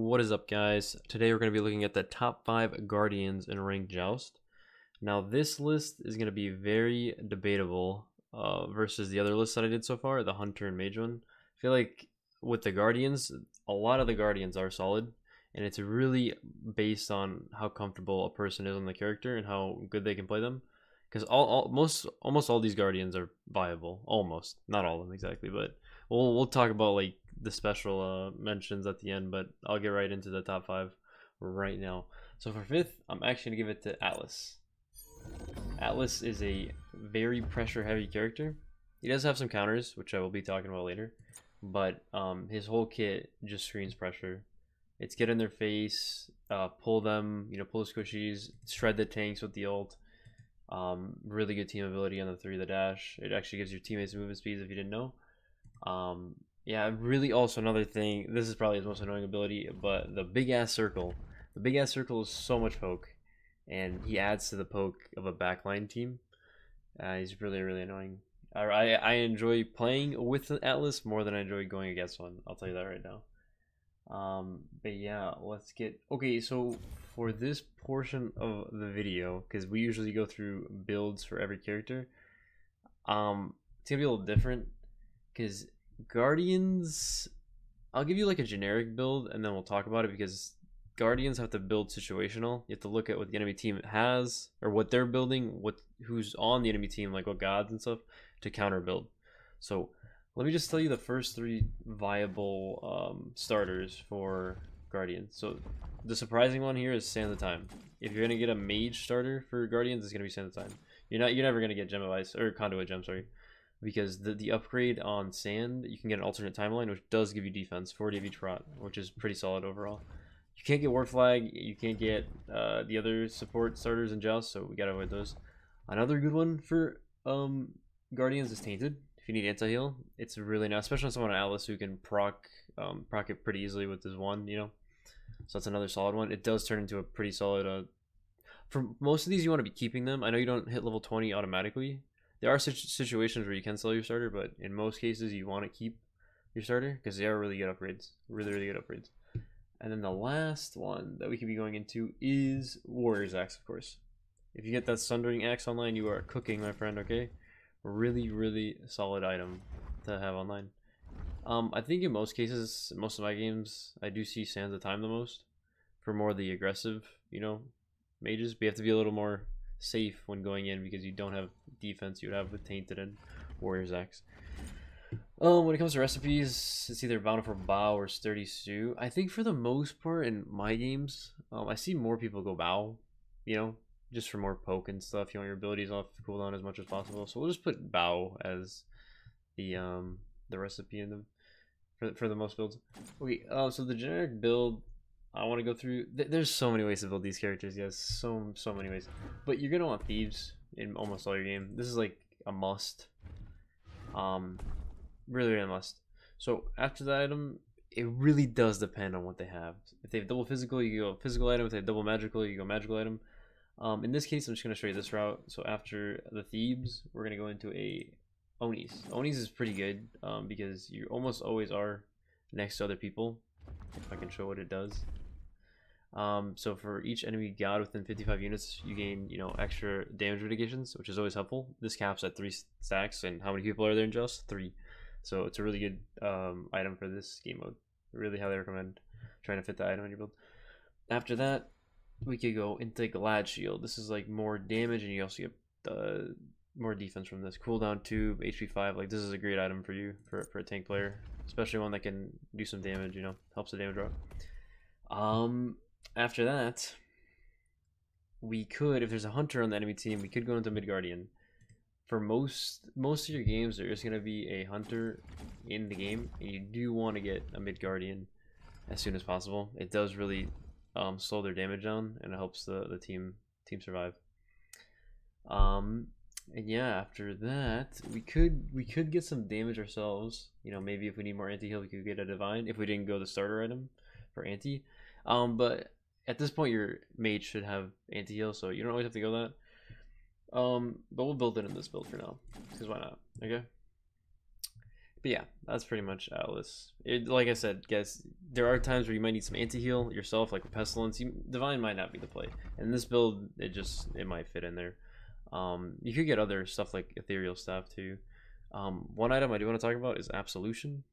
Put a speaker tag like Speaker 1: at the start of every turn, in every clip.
Speaker 1: What is up, guys? Today we're going to be looking at the top 5 Guardians in ranked Joust. Now this list is going to be very debatable versus the other lists that I did so far, the Hunter and Mage one. I feel like with the Guardians, a lot of the Guardians are solid, and it's really based on how comfortable a person is on the character and how good they can play them. Because almost all these Guardians are viable, almost, not all of them exactly, but we'll talk about like the special mentions at the end. But I'll get right into the top 5 right now. So for 5th, I'm actually gonna give it to Atlas. Atlas is a very pressure heavy character. He does have some counters, which I will be talking about later, but his whole kit just screams pressure. It's get in their face, pull them, pull the squishies, shred the tanks with the ult. Really good team ability on the 3, the dash. It actually gives your teammates movement speeds if you didn't know. Yeah, really also another thing, this is probably his most annoying ability, but the big ass circle. The big ass circle is so much poke, and he adds to the poke of a backline team. He's really annoying. I enjoy playing with the Atlas more than I enjoy going against one. I'll tell you that right now. But yeah, let's get okay. So for this portion of the video, because we usually go through builds for every character, it's gonna be a little different because Guardians, I'll give you like a generic build and then we'll talk about it, because Guardians have to build situational. You have to look at what the enemy team has or what they're building, who's on the enemy team, like what gods and stuff, to counter build. So let me just tell you the first 3 viable starters for Guardians. So the surprising one here is Sand of the Time. If you're gonna get a mage starter for Guardians, it's gonna be Sand of the Time. You're never gonna get Gem of Ice or Conduit Gem, sorry, because the upgrade on Sand, you can get an alternate timeline, which does give you defense, 40 of each rot, which is pretty solid overall. You can't get War Flag, you can't get the other support starters in Joust, so we gotta avoid those. Another good one for Guardians is Tainted. If you need anti-heal, it's really nice, especially on someone on Atlas who can proc it pretty easily with his one, So that's another solid one. It does turn into a pretty solid. For most of these, you want to be keeping them. I know you don't hit level 20 automatically. There are situations where you can sell your starter, but in most cases, you want to keep your starter because they are really good upgrades. Really good upgrades. And then the last one that we could be going into is Warrior's Axe, of course. If you get that Sundering Axe online, you are cooking, my friend, okay? Really solid item to have online. I think in most cases, most of my games, I do see Sands of Time the most for more of the aggressive, mages. But you have to be a little more safe when going in because you don't have defense you would have with Tainted and Warrior's Axe. When it comes to recipes, it's either Bountiful Bow or Sturdy Stew. I think for the most part in my games, I see more people go Bow, just for more poke and stuff. You want your abilities off cooldown as much as possible. So we'll just put Bow as the recipe in for the most builds. Okay, so the generic build I want to go through. There's so many ways to build these characters, yes, so many ways. But you're gonna want Thieves in almost all your game. This is like a must. Really a must. So after the item, it really does depend on what they have. If they have double physical, you go physical item. If they have double magical, you go magical item. In this case, I'm just gonna show you this route. So after the Thebes, we're gonna go into a Onis. Onis is pretty good because you almost always are next to other people. If I can show what it does. So for each enemy god within 55 units, you gain, extra damage mitigations, which is always helpful. This caps at 3 stacks, and how many people are there in Just? 3. So it's a really good item for this game mode. Really highly recommend trying to fit the item in your build. After that, we could go into Glad Shield. This is like more damage, and you also get more defense from this. Cooldown 2, HP 5. Like, this is a great item for you, for a tank player, especially one that can do some damage. Helps the damage drop. After that, we could, if there's a Hunter on the enemy team, we could go into Mid Guardian. For most of your games, there is going to be a Hunter in the game, and you do want to get a Mid Guardian as soon as possible. It does really slow their damage down, and it helps the team survive. And yeah, after that, we could get some damage ourselves. Maybe if we need more anti-heal, we could get a Divine if we didn't go the starter item for anti. But at this point, your mage should have anti-heal, so you don't always have to go that. But we'll build it in this build for now, because why not? Okay. But yeah, that's pretty much Atlas. Like I said, guys, there are times where you might need some anti-heal yourself, like with Pestilence. Divine might not be the play. And this build, it might fit in there. You could get other stuff like Ethereal Staff too. One item I do want to talk about is Absolution.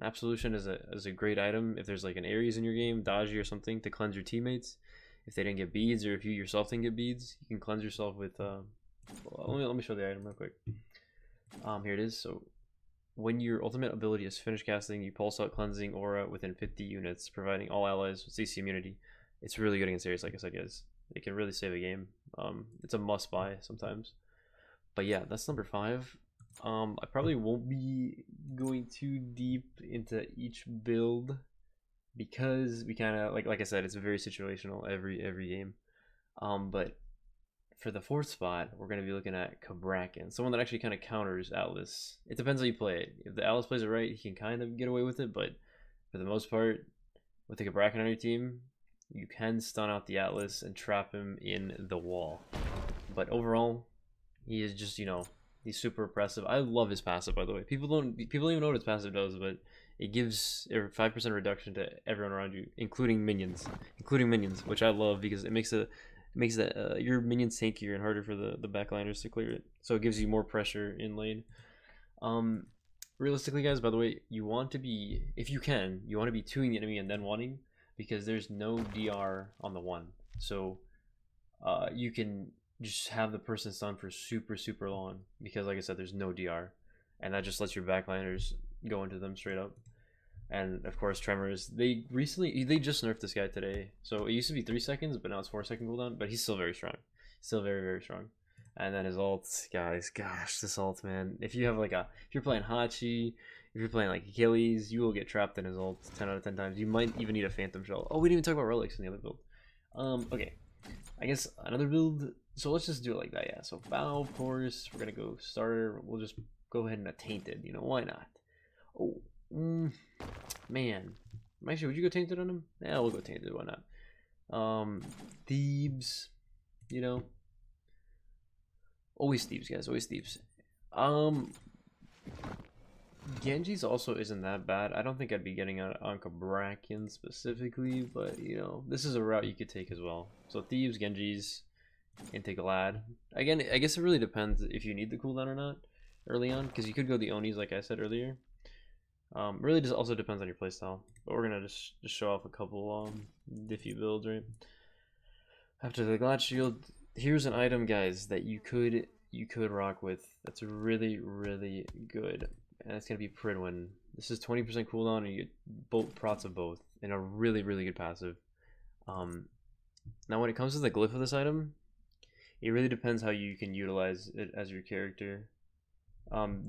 Speaker 1: Absolution is a great item if there's like an Ares in your game, Dodgy or something, to cleanse your teammates. If they didn't get beads, or if you yourself didn't get beads, you can cleanse yourself with. Let me show the item real quick. Here it is. So when your ultimate ability is finished casting, you pulse out cleansing aura within 50 units, providing all allies with CC immunity. It's really good against Ares, like I said, guys. It can really save a game. It's a must buy sometimes. But yeah, that's number 5. I probably won't be going too deep into each build because we kind of like I said, it's very situational every game. But for the 4th spot, we're going to be looking at Kabrakan, someone that actually kind of counters Atlas. It depends how you play it. If the Atlas plays it right, he can kind of get away with it, but for the most part, with the Kabrakan on your team, you can stun out the Atlas and trap him in the wall. But overall, he is just, he's super oppressive. I love his passive, by the way. People don't even know what his passive does, but it gives a 5% reduction to everyone around you, including minions, which I love because it makes your minions tankier and harder for the backliners to clear it. So it gives you more pressure in lane. Realistically, guys, by the way, you want to be, if you can, you want to be 2ing the enemy and then 1ing, because there's no DR on the 1. So you can just have the person stun for super long, because like I said, there's no DR, and that just lets your backliners go into them straight up. And of course, Tremors, they just nerfed this guy today. So it used to be 3 seconds, but now it's 4-second cooldown. But he's still very strong. Still very strong. And then his ult, guys, gosh, this ult, man. If you're playing Hachi, if you're playing like Achilles, you will get trapped in his ult 10 out of 10 times. You might even need a Phantom Shell. Oh, we didn't even talk about relics in the other build. Okay. I guess another build. So let's just do it like that, yeah. So Bow, of course. We're gonna go starter. We'll just go ahead and a Tainted. Why not? Oh. Man, actually, would you go Tainted on him? Yeah, we'll go Tainted. Why not? Thebes, always Thebes, guys. Always Thebes. Genji's also isn't that bad. I don't think I'd be getting on Kabrakan specifically, but this is a route you could take as well. So Thebes, Genji's, and take Glad. Again, I guess it really depends if you need the cooldown or not early on, because you could go the Onis like I said earlier. Really just also depends on your playstyle, but we're gonna just show off a couple diffy builds, right? After the Glad Shield, here's an item, guys, that you could rock with. That's really good, and it's gonna be Pridwin. This is 20% cooldown, and you get both prots of both, and a really good passive. Now when it comes to the glyph of this item, it really depends how you can utilize it as your character.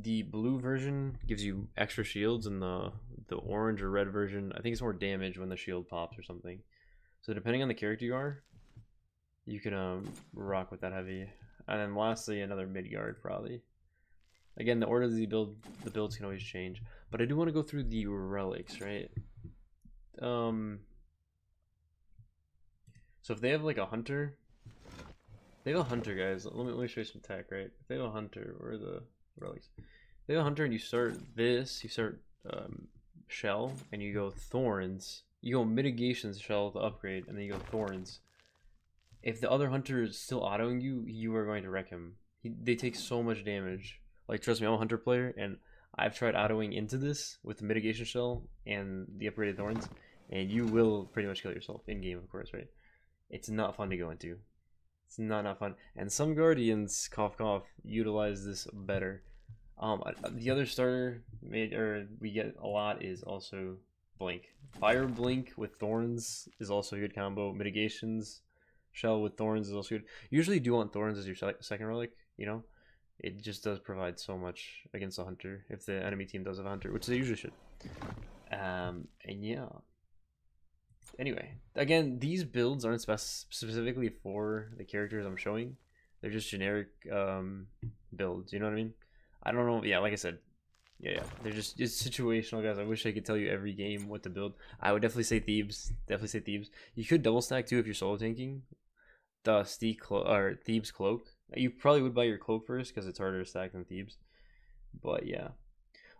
Speaker 1: The blue version gives you extra shields, and the orange or red version, I think it's more damage when the shield pops or something. So depending on the character you are, you can rock with that heavy. And then lastly, another mid guard probably. Again, the order of the builds can always change, but I do want to go through the relics, right? So if they have like a hunter, guys. Let me show you some tech, right? If they have a hunter, where are the relics? They have a hunter and you start shell, and you go thorns. You go mitigations shell to upgrade, and then you go thorns. If the other hunter is still autoing you, you are going to wreck him. They take so much damage. Like, trust me, I'm a hunter player, and I've tried autoing into this with the mitigation shell and the upgraded thorns, and you will pretty much kill yourself in game, of course, right? It's not fun to go into. It's not fun. And some Guardians, cough cough, utilize this better. The other starter we get a lot is also Blink. Fire Blink with Thorns is also a good combo. Mitigations Shell with Thorns is also good. Usually do want Thorns as your second relic, It just does provide so much against a hunter if the enemy team does have a hunter, which they usually should. And yeah. Anyway, again, these builds aren't specifically for the characters I'm showing. They're just generic builds, you know what I mean? I don't know, yeah, like I said, yeah, they're just situational, guys. I wish I could tell you every game what to build. I would definitely say Thebes. You could double stack too if you're solo tanking. The Thebes Cloak. You probably would buy your Cloak first because it's harder to stack than Thebes. But yeah.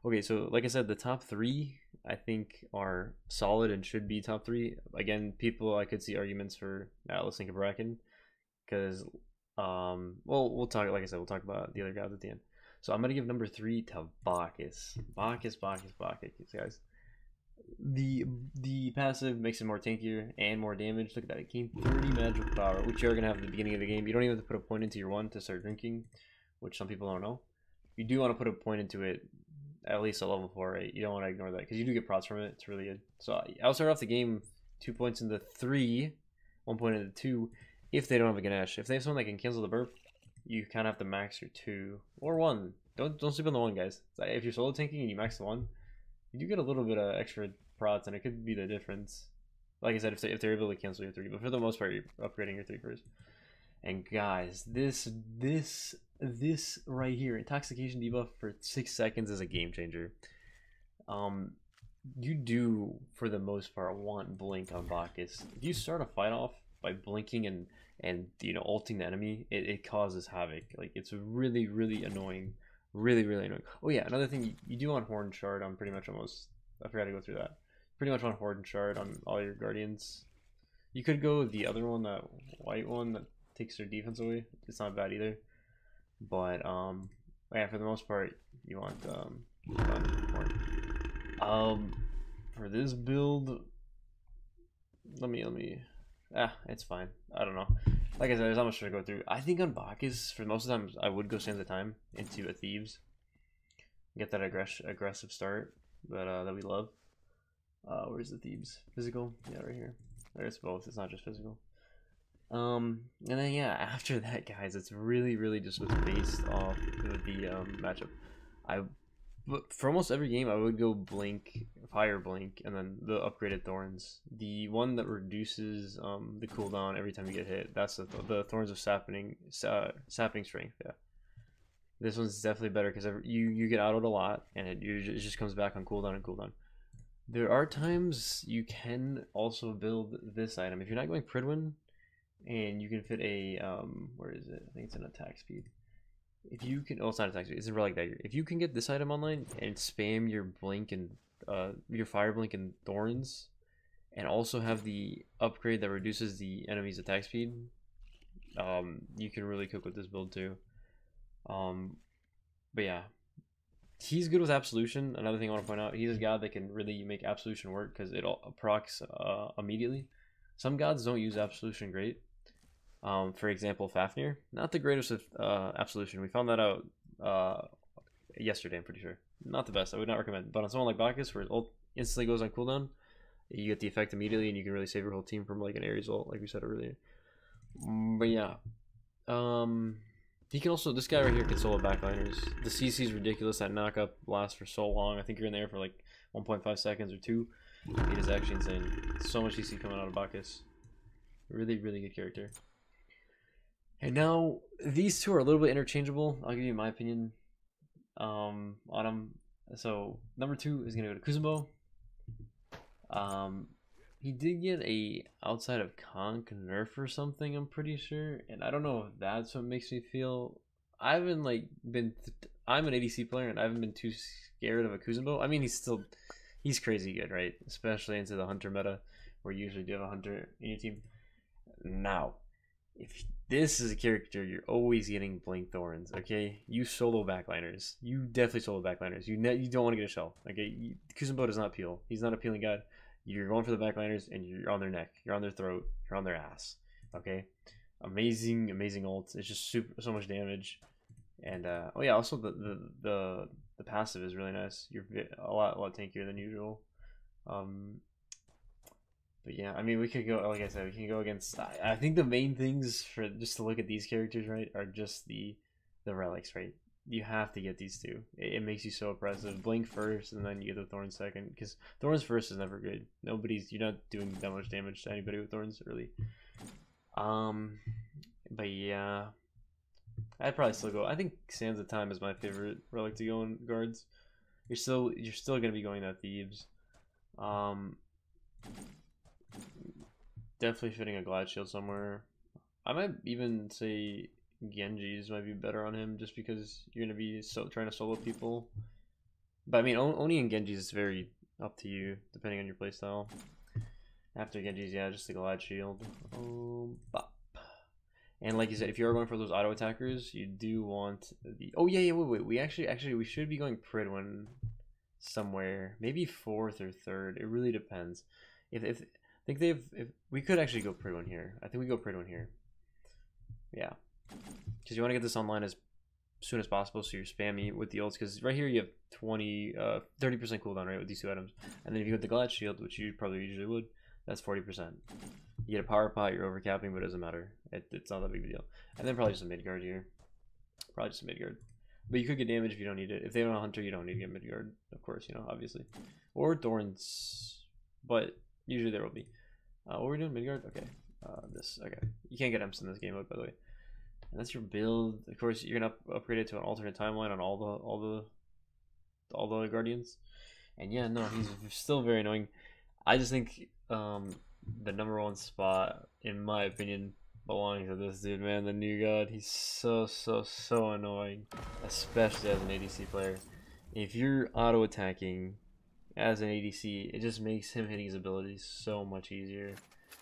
Speaker 1: Okay, so like I said, the top three I think are solid and should be top three. Again, people I could see arguments for Atlas and Bracken because well, we'll talk, like I said, we'll talk about the other guys at the end. So I'm gonna give number 3 to Bacchus. Bacchus, guys. The passive makes it more tankier and more damage. Look at that, it gained 30 magical power, which you're gonna have at the beginning of the game. You don't even have to put a point into your one to start drinking, which some people don't know. You do want to put a point into it at least a level 4, right? You don't want to ignore that because you do get prots from it. It's really good. So I'll start off the game 2 points into 3, 1 point into 2 if they don't have a Ganesh. If they have someone that can cancel the burp, you kind of have to max your 2 or 1. Don't sleep on the 1, guys. If you're solo tanking and you max the 1, you do get a little bit of extra prots, and it could be the difference. Like I said, if they're able to cancel your 3, but for the most part, you're upgrading your 3 first. And guys, this right here, intoxication debuff for 6 seconds, is a game changer. You do, for the most part, want blink on Bacchus. If you start a fight off by blinking and you know, ulting the enemy, it causes havoc. Like, it's really annoying. Really annoying. Oh yeah, another thing, you do want Horn Shard on pretty much almost, I forgot to go through that. Pretty much want Horn Shard on all your Guardians. You could go with the other one, that white one that takes their defense away. It's not bad either. But yeah, for the most part, you want Horn. For this build, let me it's fine. I don't know. Like I said, there's not much to go through. I think on Bacchus, for most of the times, I would go Sands of Time into a Thieves. Get that aggressive start that we love. Where's the Thieves? Physical? Yeah, right here. There's both. It's not just physical. And then yeah, after that, guys, it's really just what's based off of the matchup. But for almost every game, I would go Blink, Fire Blink, and then the upgraded Thorns. The one that reduces the cooldown every time you get hit. That's the Thorns of Sapping Strength. Yeah, this one's definitely better because you get autoed a lot, and it just comes back on cooldown and cooldown. There are times you can also build this item if you're not going Pridwin, and you can fit a where is it? I think it's an attack speed. If you can, oh, it's not attack speed, it's a relic dagger. If you can get this item online and spam your blink and your fire blink and thorns, and also have the upgrade that reduces the enemy's attack speed, you can really cook with this build too. But yeah, he's good with Absolution. Another thing I want to point out, he's a god that can really make Absolution work because it procs immediately. Some gods don't use Absolution great. For example, Fafnir, not the greatest with Absolution. We found that out yesterday, I'm pretty sure. Not the best, I would not recommend. But on someone like Bacchus, where it instantly goes on cooldown, you get the effect immediately, and you can really save your whole team from like an Ares ult, like we said earlier. But yeah, he can also, this guy right here can solo backliners. The CC is ridiculous. That knockup lasts for so long. I think you're in there for like 1.5 seconds or 2. It is actually insane. So much CC coming out of Bacchus. Really good character. And now these two are a little bit interchangeable. I'll give you my opinion on them. So number 2 is gonna go to Kuzenbo. He did get a outside of conk nerf or something, I'm pretty sure, and I don't know if that's what makes me feel. I haven't like I'm an ADC player and I haven't been too scared of a Kuzenbo. I mean, he's crazy good, right? Especially into the hunter meta, where you usually do have a hunter in your team. Now, if this is a character, you're always getting Blink Thorns, okay? You solo backliners. You definitely solo backliners. You don't want to get a shell, okay? Kuzenbo does not peel. He's not a peeling god. You're going for the backliners, and you're on their neck. You're on their throat. You're on their ass, okay? Amazing ult. It's just so much damage. And oh yeah, also the passive is really nice. You're a lot tankier than usual. But yeah, I mean, we could go, like I said, we can go against, I think the main things for just to look at these characters, right, are just the relics, right? You have to get these two. It makes you so oppressive. Blink first, and then you get the Thorns second, because Thorns first is never good. You're not doing that much damage to anybody with Thorns, really. But yeah, I'd probably still go, I think Sands of Time is my favorite relic to go in guards. You're still gonna be going that Thieves. Definitely fitting a Glide Shield somewhere. I might even say Genji's might be better on him, just because you're gonna be trying to solo people. But I mean, Oni and Genji's is very up to you, depending on your playstyle. After Genji's, yeah, just the Glad Shield. Bop. And like you said, if you are going for those auto attackers, you do want the. Oh yeah, wait. We actually we should be going Pridwin somewhere, maybe 4th or 3rd. It really depends. If I think if we could actually go Pridwin here. I think we go Pridwin here. Yeah, because you want to get this online as soon as possible, so you're spammy with the ults. Because right here you have 30% cooldown, right, with these 2 items, and then if you get the Glad Shield, which you probably usually would, that's 40%. You get a power pot, you're overcapping, but it doesn't matter. It's not that big of a deal. And then probably just a mid guard here. Probably just a mid guard. But you could get damage if you don't need it. If they don't have a hunter, you don't need to get mid guard, of course, you know, obviously. Or thorns, but usually there will be. What were we doing? Mid guard? Okay. Okay. You can't get imps in this game mode, by the way. And that's your build. Of course, you're gonna upgrade it to an alternate timeline on all the guardians. And yeah, no, he's still very annoying. I just think the #1 spot, in my opinion, belongs to this dude, man. The new god. He's so annoying, especially as an ADC player. If you're auto attacking as an ADC, it just makes him hitting his abilities so much easier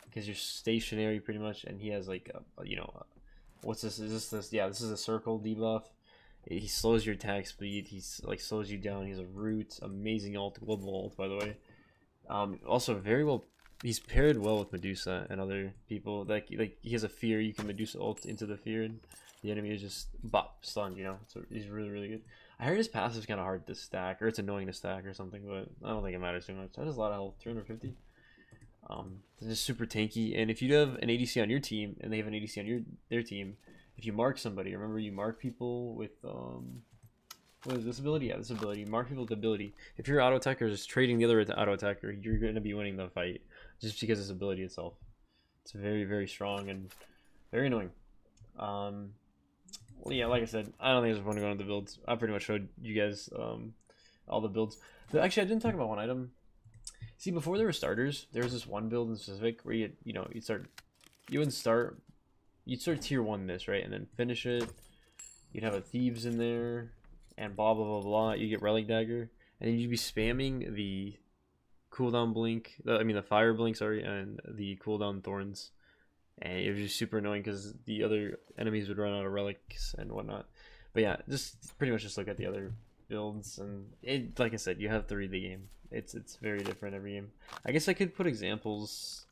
Speaker 1: because you're stationary pretty much, and he has like what's this? Is this? Yeah, this is a circle debuff. He slows your attack speed. He's like slows you down. He's a root. Amazing ult, global ult, by the way. Also very well. He's paired well with Medusa and other people. Like he has a fear. You can Medusa ult into the fear, and the enemy is just bop stunned. You know, so he's really good. I heard his passive's kind of hard to stack, or it's annoying to stack or something, but I don't think it matters too much. That is a lot of health, 350. It's just super tanky. And if you have an ADC on your team and they have an ADC on their team, if you mark somebody, remember you mark people with what is this ability? Yeah, this ability. Mark people with ability. If your auto attacker is trading the other auto attacker, you're going to be winning the fight just because of this ability itself. It's very strong and very annoying. Well, yeah, like I said, I don't think there's a point to go into the builds. I pretty much showed you guys all the builds. But actually, I didn't talk about one item. See, before there were starters, there was this one build in specific where you'd start tier 1 this, right, and then finish it. You'd have a thieves in there, and blah blah blah blah. You get relic dagger, and then you'd be spamming the cooldown blink. The fire blink, sorry, and the cooldown thorns, and it was just super annoying because the other enemies would run out of relics and whatnot. But yeah, just pretty much just look at the other builds, and like I said, you have to read the game. It's very different every game. I guess I could put examples.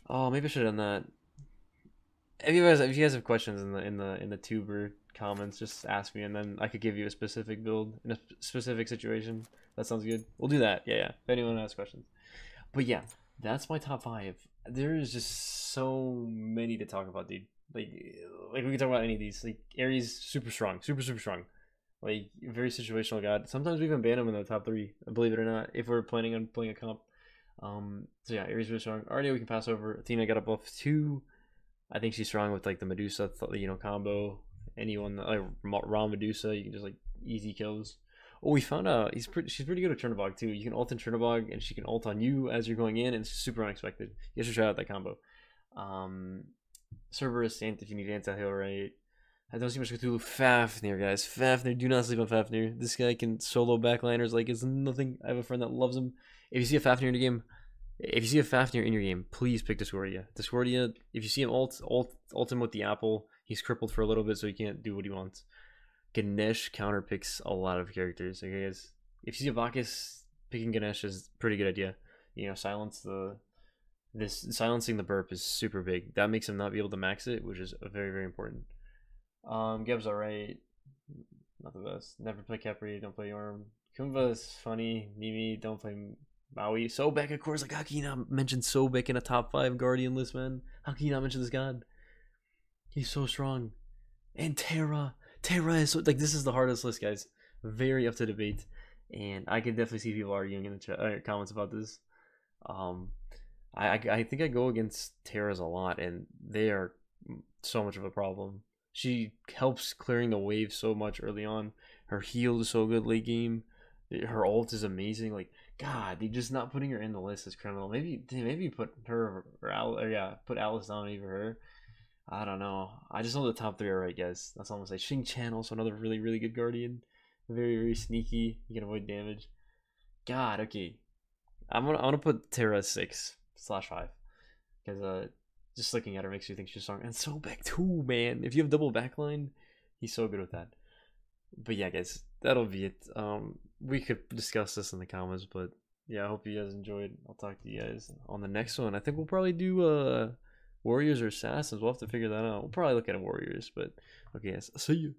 Speaker 1: Oh, maybe I should have done that. If you guys have questions in the tuber comments, just ask me, and then I could give you a specific build in a specific situation. That sounds good. We'll do that. Yeah. If anyone has questions. But yeah, that's my top 5. There is just so many to talk about, dude. Like we can talk about any of these. Like Ares, super strong, super strong. Like very situational god. Sometimes we even ban him in the top 3, believe it or not, if we're planning on playing a comp. So yeah, Ares really strong. Arnia we can pass over. Athena got a buff 2. I think she's strong with like the Medusa, combo. Anyone like raw Medusa, you can just like easy kills. Oh, we found out she's pretty good at Chernobog too. You can ult in Chernobog, and she can ult on you as you're going in, and it's super unexpected. You should try out that combo. Cerberus, if you need anti-heal, right? I don't see much Cthulhu. Fafnir, guys. Fafnir, do not sleep on Fafnir. This guy can solo backliners like it's nothing. I have a friend that loves him. If you see a Fafnir in your game, please pick Discordia. Discordia, if you see him ult him with the apple. He's crippled for a little bit, so he can't do what he wants. Ganesh counter picks a lot of characters. Okay, guys. If you see a Bacchus, picking Ganesh is a pretty good idea. Silencing the burp is super big. That makes him not be able to max it, which is very important. Geb's alright. Not the best. Never play Capri, don't play Orm. Kumba is funny. Mimi, don't play Maui. Sobek, of course. Like, how can you not mention Sobek in a top 5 Guardian list, man? How can you not mention this god? He's so strong. And Terra is so, like, this is the hardest list, guys. Very up to debate. And I can definitely see people arguing in the chat, comments about this. I think I go against Terra's a lot, and they are so much of a problem. She helps clearing the wave so much early on. Her heal is so good late game. Her ult is amazing. Like, God, they just not putting her in the list is criminal. Maybe put her put Alice down over her. I don't know. I just know the top 3 are right, guys. That's all I'm gonna say. Xing Chan, also another really good Guardian. Very, very sneaky. You can avoid damage. God, okay. I'm gonna put Terra 6/5 because just looking at her makes you think she's strong. And Sobek too, man. If you have double backline, he's so good with that. But yeah, guys, that'll be it. We could discuss this in the comments, but yeah, I hope you guys enjoyed. I'll talk to you guys on the next one. I think we'll probably do warriors or assassins. We'll have to figure that out. We'll probably look at warriors, but okay, guys, see you.